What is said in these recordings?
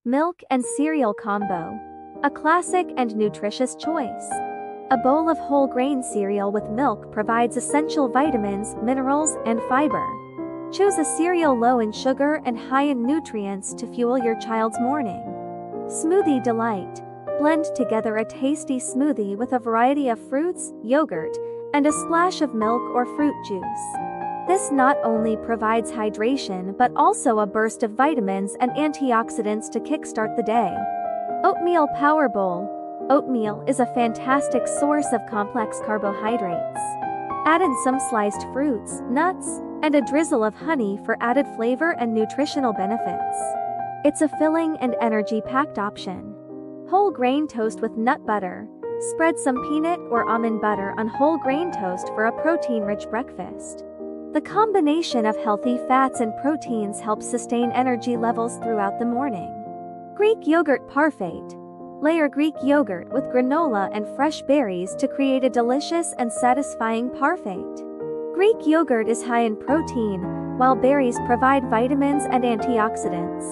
Milk and cereal combo. A classic and nutritious choice. A bowl of whole grain cereal with milk provides essential vitamins, minerals, and fiber. Choose a cereal low in sugar and high in nutrients to fuel your child's morning. Smoothie delight. Blend together a tasty smoothie with a variety of fruits, yogurt, and a splash of milk or fruit juice. This not only provides hydration but also a burst of vitamins and antioxidants to kickstart the day. Oatmeal Power Bowl. Oatmeal is a fantastic source of complex carbohydrates. Add in some sliced fruits, nuts, and a drizzle of honey for added flavor and nutritional benefits. It's a filling and energy-packed option. Whole grain toast with nut butter. Spread some peanut or almond butter on whole grain toast for a protein-rich breakfast. The combination of healthy fats and proteins helps sustain energy levels throughout the morning. Greek Yogurt Parfait. Layer Greek yogurt with granola and fresh berries to create a delicious and satisfying parfait. Greek yogurt is high in protein, while berries provide vitamins and antioxidants.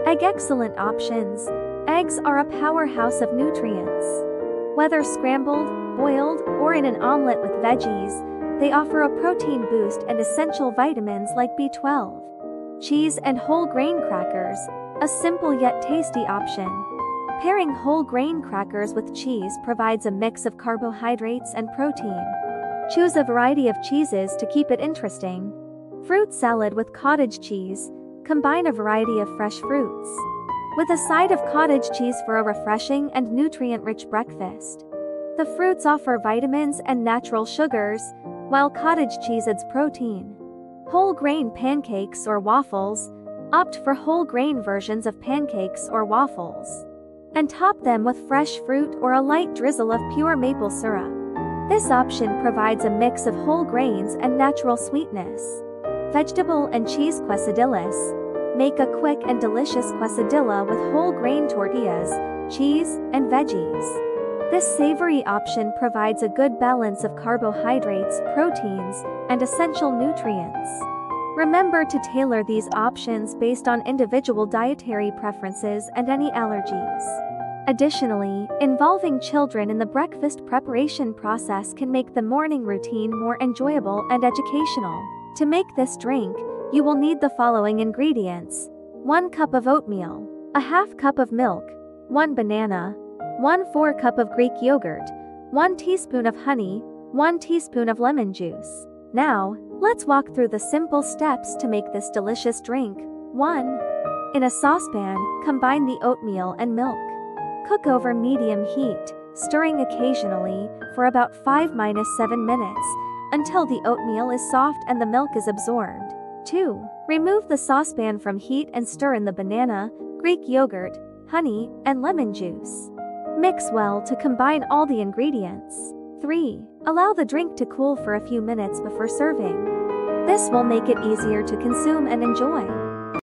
Egg excellent options. Eggs are a powerhouse of nutrients. Whether scrambled, boiled, or in an omelet with veggies, they offer a protein boost and essential vitamins like B12. Cheese and whole grain crackers. A simple yet tasty option. Pairing whole grain crackers with cheese provides a mix of carbohydrates and protein. Choose a variety of cheeses to keep it interesting. Fruit salad with cottage cheese. Combine a variety of fresh fruits with a side of cottage cheese for a refreshing and nutrient-rich breakfast. The fruits offer vitamins and natural sugars, while cottage cheese adds protein. Whole grain pancakes or waffles. Opt for whole grain versions of pancakes or waffles, and top them with fresh fruit or a light drizzle of pure maple syrup. This option provides a mix of whole grains and natural sweetness. Vegetable and cheese quesadillas. Make a quick and delicious quesadilla with whole grain tortillas, cheese, and veggies. This savory option provides a good balance of carbohydrates, proteins, and essential nutrients. Remember to tailor these options based on individual dietary preferences and any allergies. Additionally, involving children in the breakfast preparation process can make the morning routine more enjoyable and educational. To make this drink, you will need the following ingredients: 1 cup of oatmeal, a half cup of milk, 1 banana, 1/4 cup of Greek yogurt, 1 teaspoon of honey, 1 teaspoon of lemon juice. Now, let's walk through the simple steps to make this delicious drink. 1. In a saucepan, combine the oatmeal and milk. Cook over medium heat, stirring occasionally, for about 5–7 minutes, until the oatmeal is soft and the milk is absorbed. 2. Remove the saucepan from heat and stir in the banana, Greek yogurt, honey, and lemon juice. Mix well to combine all the ingredients. 3. Allow the drink to cool for a few minutes before serving. This will make it easier to consume and enjoy.